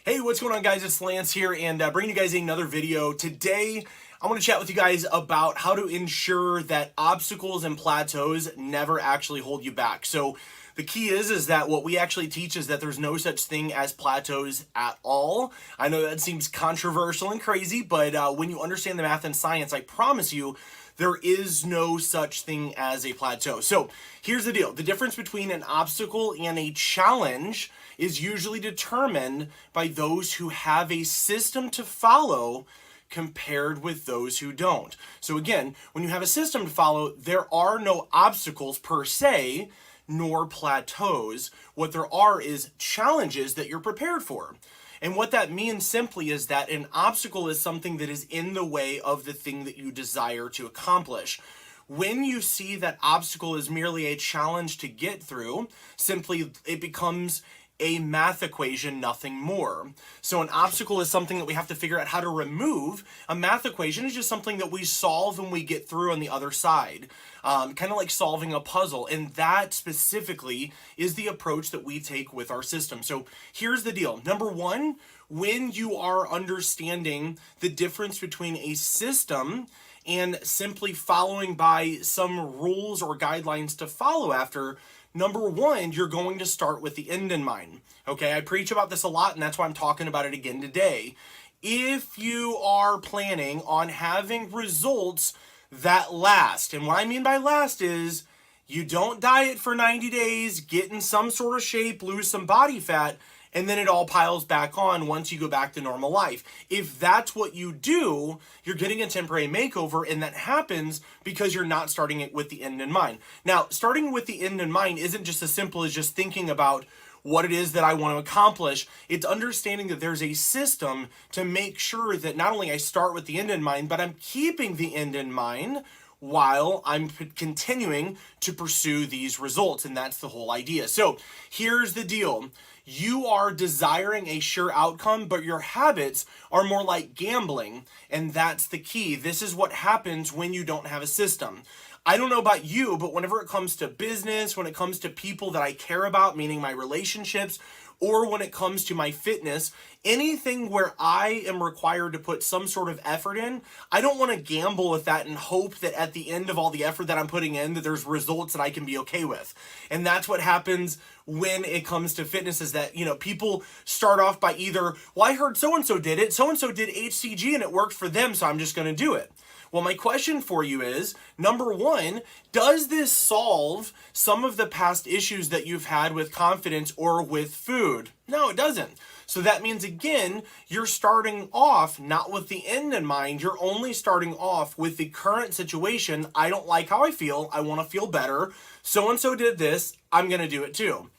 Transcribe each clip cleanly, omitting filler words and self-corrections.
Hey, what's going on, guys? It's Lance here, and bringing you guys another video. Today, I want to chat with you guys about how to ensure that obstacles and plateaus never actually hold you back. So the key is that what we actually teach is that there's no such thing as plateaus at all. I know that seems controversial and crazy, but when you understand the math and science, I promise you, there is no such thing as a plateau. So here's the deal. The difference between an obstacle and a challenge is usually determined by those who have a system to follow compared with those who don't. So again, when you have a system to follow, there are no obstacles per se, nor plateaus. What there are is challenges that you're prepared for. And what that means simply is that an obstacle is something that is in the way of the thing that you desire to accomplish. When you see that obstacle is merely a challenge to get through, simply it becomes a math equation, nothing more. So an obstacle is something that we have to figure out how to remove. A math equation is just something that we solve and we get through on the other side. Kind of like solving a puzzle. And that specifically is the approach that we take with our system. So here's the deal. Number one, when you are understanding the difference between a system and simply following by some rules or guidelines to follow after, number one, you're going to start with the end in mind. Okay, I preach about this a lot, and that's why I'm talking about it again today. If you are planning on having results that last, and what I mean by last is you don't diet for 90 days, get in some sort of shape, lose some body fat, and then it all piles back on once you go back to normal life. If that's what you do, you're getting a temporary makeover, and that happens because you're not starting it with the end in mind. Now, starting with the end in mind isn't just as simple as just thinking about what it is that I want to accomplish. It's understanding that there's a system to make sure that not only I start with the end in mind, but I'm keeping the end in mind while I'm continuing to pursue these results. And that's the whole idea. So here's the deal. You are desiring a sure outcome, but your habits are more like gambling. And that's the key. This is what happens when you don't have a system. I don't know about you, but whenever it comes to business, when it comes to people that I care about, meaning my relationships, or when it comes to my fitness, anything where I am required to put some sort of effort in, I don't want to gamble with that and hope that at the end of all the effort that I'm putting in, that there's results that I can be okay with. And that's what happens when it comes to fitness, is that, people start off by either, well, I heard so-and-so did it, so-and-so did HCG and it worked for them, so I'm just going to do it. Well, my question for you is, number one, does this solve some of the past issues that you've had with confidence or with food? No, it doesn't. So that means, again, you're starting off not with the end in mind. You're only starting off with the current situation. I don't like how I feel. I want to feel better. So-and-so did this. I'm going to do it too.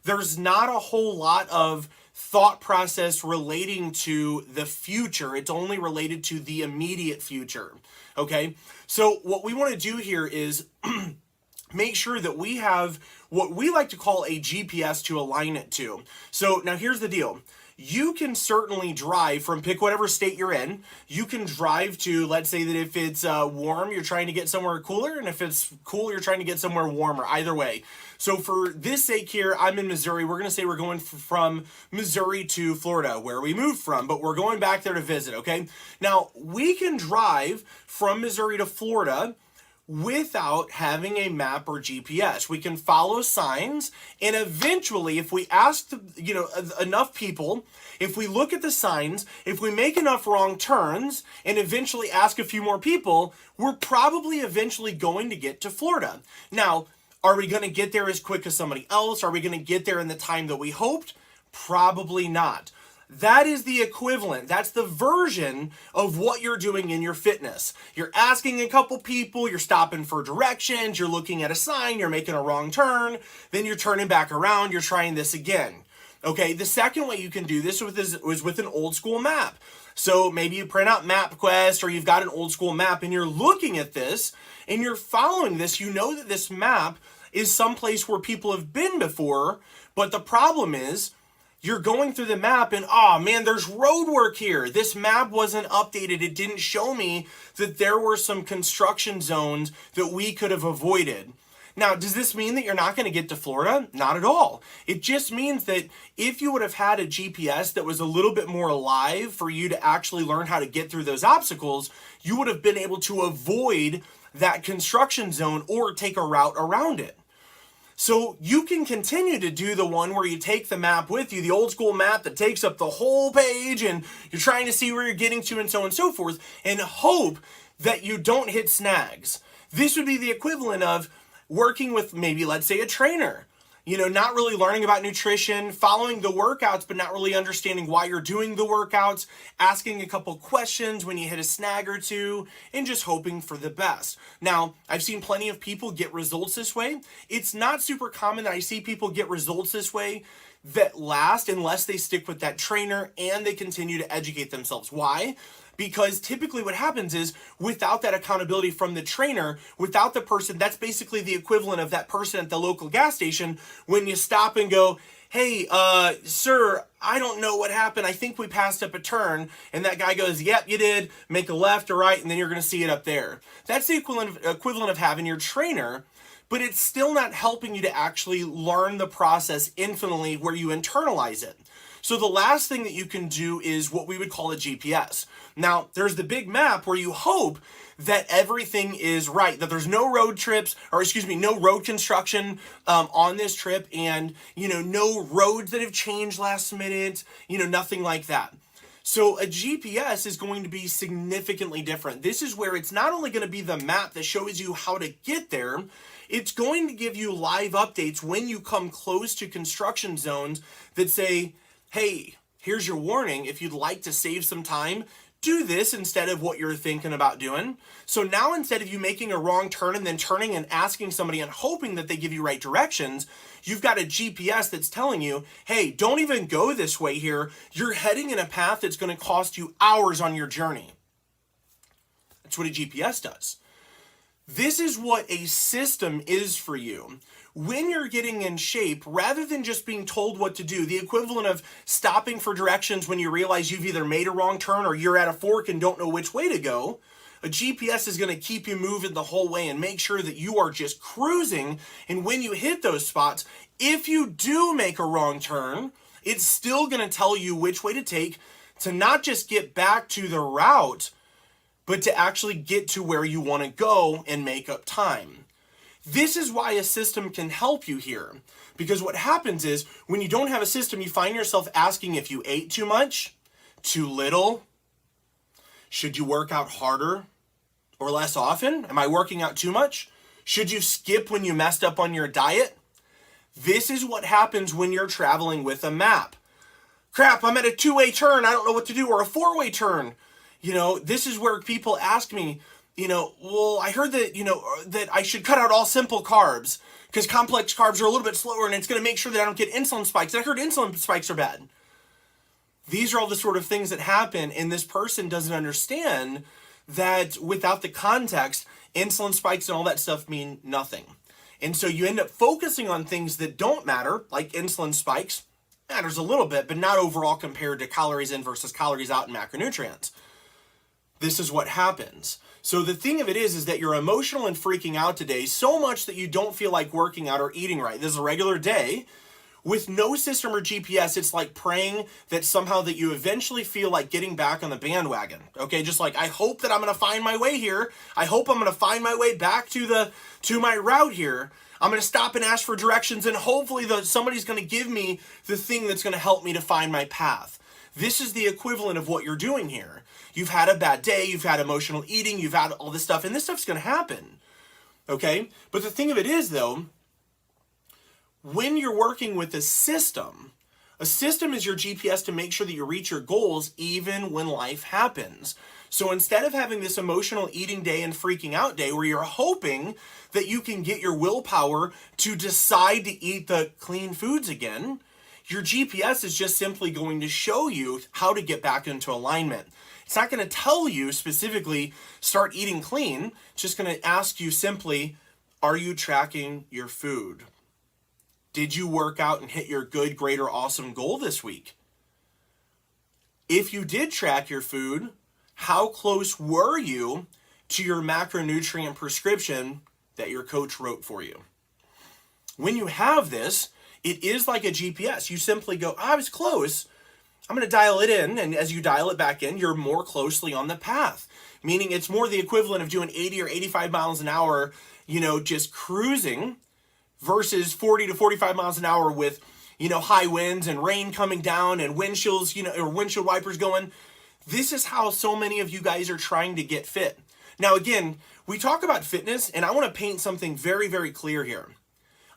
There's not a whole lot of thought process relating to the future. It's only related to the immediate future. Okay? So what we want to do here is make sure that we have what we like to call a GPS to align it to. So now here's the deal. You can certainly drive from, pick whatever state you're in. You can drive to, let's say that if it's warm, you're trying to get somewhere cooler, and if it's cool, you're trying to get somewhere warmer, either way. So for this sake here, I'm in Missouri. We're going to say we're going from Missouri to Florida, where we moved from, but we're going back there to visit, okay? Now, we can drive from Missouri to Florida without having a map or GPS. We can follow signs, and eventually, if we ask enough people, if we look at the signs, if we make enough wrong turns, and eventually ask a few more people, we're probably eventually going to get to Florida. Now, are we going to get there as quick as somebody else? Are we going to get there in the time that we hoped? Probably not. That is the equivalent. That's the version of what you're doing in your fitness. You're asking a couple people, you're stopping for directions, you're looking at a sign, you're making a wrong turn, then you're turning back around, you're trying this again. Okay, the second way you can do this is with an old school map. So maybe you print out MapQuest, or you've got an old school map and you're looking at this and you're following this. You know that this map is someplace where people have been before, but the problem is, you're going through the map and, oh man, there's road work here. This map wasn't updated. It didn't show me that there were some construction zones that we could have avoided. Now, does this mean that you're not going to get to Florida? Not at all. It just means that if you would have had a GPS that was a little bit more alive for you to actually learn how to get through those obstacles, you would have been able to avoid that construction zone or take a route around it. So you can continue to do the one where you take the map with you, the old school map that takes up the whole page and you're trying to see where you're getting to and so on and so forth, and hope that you don't hit snags. This would be the equivalent of working with maybe, let's say, a trainer. Not really learning about nutrition, following the workouts, but not really understanding why you're doing the workouts, asking a couple questions when you hit a snag or two, and just hoping for the best. Now, I've seen plenty of people get results this way. It's not super common that I see people get results this way that last unless they stick with that trainer and they continue to educate themselves. Why? Because typically what happens is without that accountability from the trainer, without the person, that's basically the equivalent of that person at the local gas station when you stop and go, hey, sir, I don't know what happened. I think we passed up a turn. And that guy goes, yep, you did. Make a left or right, and then you're going to see it up there. That's the equivalent of having your trainer, but it's still not helping you to actually learn the process infinitely where you internalize it. So the last thing that you can do is what we would call a GPS. Now, there's the big map where you hope that everything is right, that there's no road trips, no road construction on this trip, and, no roads that have changed last minute, nothing like that. So a GPS is going to be significantly different. This is where it's not only going to be the map that shows you how to get there, it's going to give you live updates when you come close to construction zones that say, hey, here's your warning. If you'd like to save some time, do this instead of what you're thinking about doing. So now instead of you making a wrong turn and then turning and asking somebody and hoping that they give you right directions, you've got a GPS that's telling you, hey, don't even go this way here. You're heading in a path that's going to cost you hours on your journey. That's what a GPS does. This is what a system is for you. When you're getting in shape, rather than just being told what to do, the equivalent of stopping for directions when you realize you've either made a wrong turn or you're at a fork and don't know which way to go, a GPS is going to keep you moving the whole way and make sure that you are just cruising. And when you hit those spots, if you do make a wrong turn, it's still going to tell you which way to take to not just get back to the route, but to actually get to where you want to go and make up time. This is why a system can help you here. Because what happens is, when you don't have a system, you find yourself asking if you ate too much, too little, should you work out harder or less often? Am I working out too much? Should you skip when you messed up on your diet? This is what happens when you're traveling with a map. Crap, I'm at a two-way turn, I don't know what to do, or a four-way turn. This is where people ask me, well, I heard that, that I should cut out all simple carbs because complex carbs are a little bit slower and it's going to make sure that I don't get insulin spikes. And I heard insulin spikes are bad. These are all the sort of things that happen, and this person doesn't understand that without the context, insulin spikes and all that stuff mean nothing. And so you end up focusing on things that don't matter, like insulin spikes. Matters a little bit, but not overall compared to calories in versus calories out and macronutrients. This is what happens. So the thing of it is that you're emotional and freaking out today so much that you don't feel like working out or eating right. This is a regular day. With no system or GPS, it's like praying that somehow that you eventually feel like getting back on the bandwagon. Okay, just like, I hope that I'm going to find my way here. I hope I'm going to find my way back to my route here. I'm going to stop and ask for directions, and hopefully somebody's going to give me the thing that's going to help me to find my path. This is the equivalent of what you're doing here. You've had a bad day, you've had emotional eating, you've had all this stuff, and this stuff's going to happen. Okay? But the thing of it is, though, when you're working with a system is your GPS to make sure that you reach your goals even when life happens. So instead of having this emotional eating day and freaking out day where you're hoping that you can get your willpower to decide to eat the clean foods again, your GPS is just simply going to show you how to get back into alignment. It's not going to tell you specifically, start eating clean. It's just going to ask you simply, are you tracking your food? Did you work out and hit your good, great, or awesome goal this week? If you did track your food, how close were you to your macronutrient prescription that your coach wrote for you? When you have this, it is like a GPS. You simply go, I was close, I'm going to dial it in, and as you dial it back in, you're more closely on the path. Meaning it's more the equivalent of doing 80 or 85 miles an hour, just cruising, versus 40 to 45 miles an hour with, high winds and rain coming down and windshields, or windshield wipers going. This is how so many of you guys are trying to get fit. Now, again, we talk about fitness, and I want to paint something very, very clear here.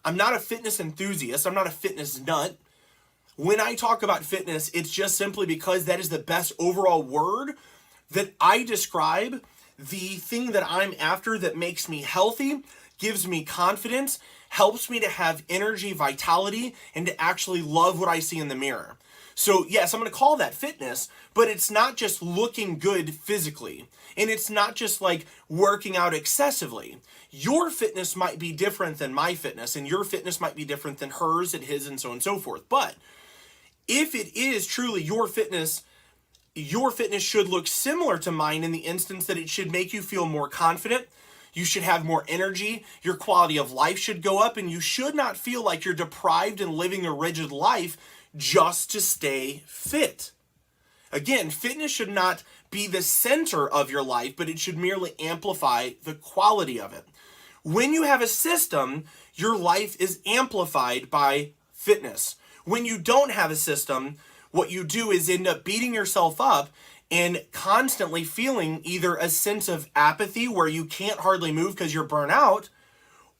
I'm not a fitness enthusiast. I'm not a fitness nut. When I talk about fitness, it's just simply because that is the best overall word that I describe the thing that I'm after that makes me healthy, gives me confidence, helps me to have energy, vitality, and to actually love what I see in the mirror. So yes, I'm going to call that fitness, but it's not just looking good physically. And it's not just like working out excessively. Your fitness might be different than my fitness, and your fitness might be different than hers and his and so on and so forth. But if it is truly your fitness should look similar to mine in the instance that it should make you feel more confident. You should have more energy. Your quality of life should go up, and you should not feel like you're deprived and living a rigid life just to stay fit. Again, fitness should not be the center of your life, but it should merely amplify the quality of it. When you have a system, your life is amplified by fitness. When you don't have a system, what you do is end up beating yourself up and constantly feeling either a sense of apathy where you can't hardly move because you're burnt out,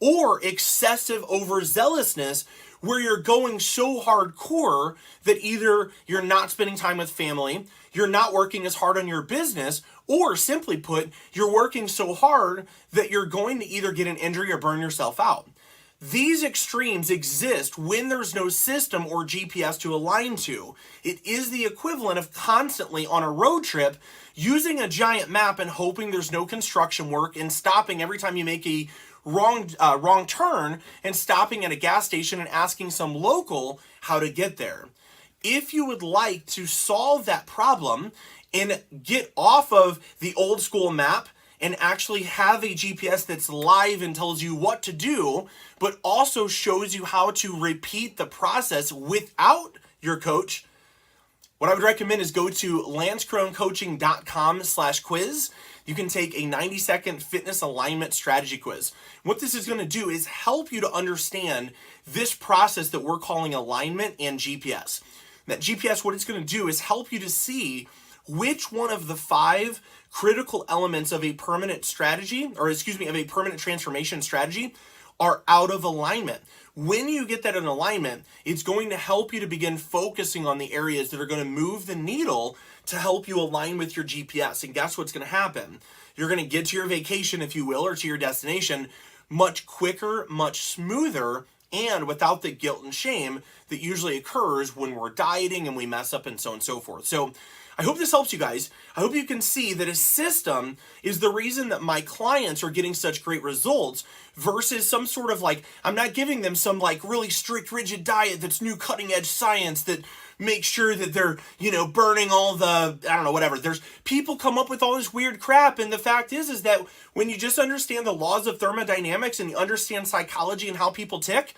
or excessive overzealousness where you're going so hardcore that either you're not spending time with family, you're not working as hard on your business, or simply put, you're working so hard that you're going to either get an injury or burn yourself out. These extremes exist when there's no system or GPS to align to. It is the equivalent of constantly on a road trip using a giant map and hoping there's no construction work and stopping every time you make a wrong turn and stopping at a gas station and asking some local how to get there. If you would like to solve that problem and get off of the old school map and actually have a GPS that's live and tells you what to do, but also shows you how to repeat the process without your coach, what I would recommend is go to lancecronecoaching.com/quiz. You can take a 90-second fitness alignment strategy quiz. What this is going to do is help you to understand this process that we're calling alignment and GPS. That GPS, what it's going to do is help you to see which one of the 5 critical elements of a permanent strategy, of a permanent transformation strategy are out of alignment. When you get that in alignment, it's going to help you to begin focusing on the areas that are going to move the needle to help you align with your GPS. And guess what's going to happen? You're going to get to your vacation, if you will, or to your destination much quicker, much smoother, and without the guilt and shame that usually occurs when we're dieting and we mess up and so on and so forth. So I hope this helps you guys. I hope you can see that a system is the reason that my clients are getting such great results versus some sort of I'm not giving them some really strict, rigid diet that's new cutting edge science that makes sure that they're, burning all the, whatever. There's people come up with all this weird crap. And the fact is that when you just understand the laws of thermodynamics and you understand psychology and how people tick,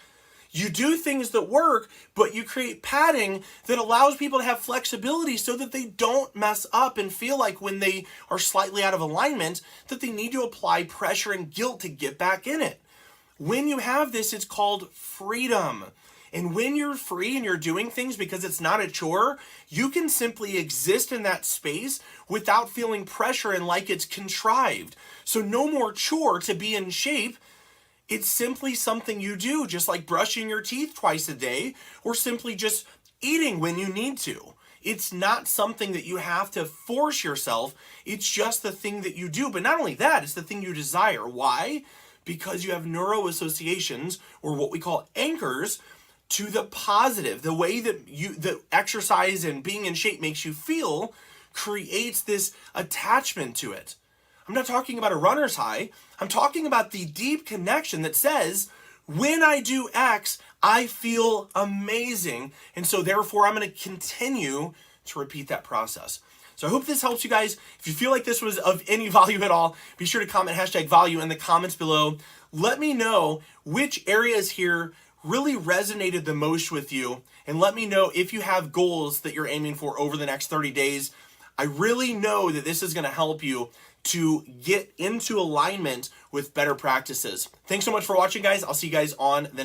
you do things that work, but you create padding that allows people to have flexibility so that they don't mess up and feel like when they are slightly out of alignment that they need to apply pressure and guilt to get back in it. When you have this, it's called freedom. And when you're free and you're doing things because it's not a chore, you can simply exist in that space without feeling pressure and like it's contrived. So no more chore to be in shape. It's simply something you do, just like brushing your teeth twice a day or simply just eating when you need to. It's not something that you have to force yourself. It's just the thing that you do. But not only that, it's the thing you desire. Why? Because you have neuro associations, or what we call anchors, to the positive. The way that the exercise and being in shape makes you feel creates this attachment to it. I'm not talking about a runner's high. I'm talking about the deep connection that says, when I do X, I feel amazing. And so therefore, I'm going to continue to repeat that process. So I hope this helps you guys. If you feel like this was of any value at all, be sure to comment #value in the comments below. Let me know which areas here really resonated the most with you, and let me know if you have goals that you're aiming for over the next 30 days. I really know that this is going to help you to get into alignment with better practices. Thanks so much for watching, guys. I'll see you guys on the next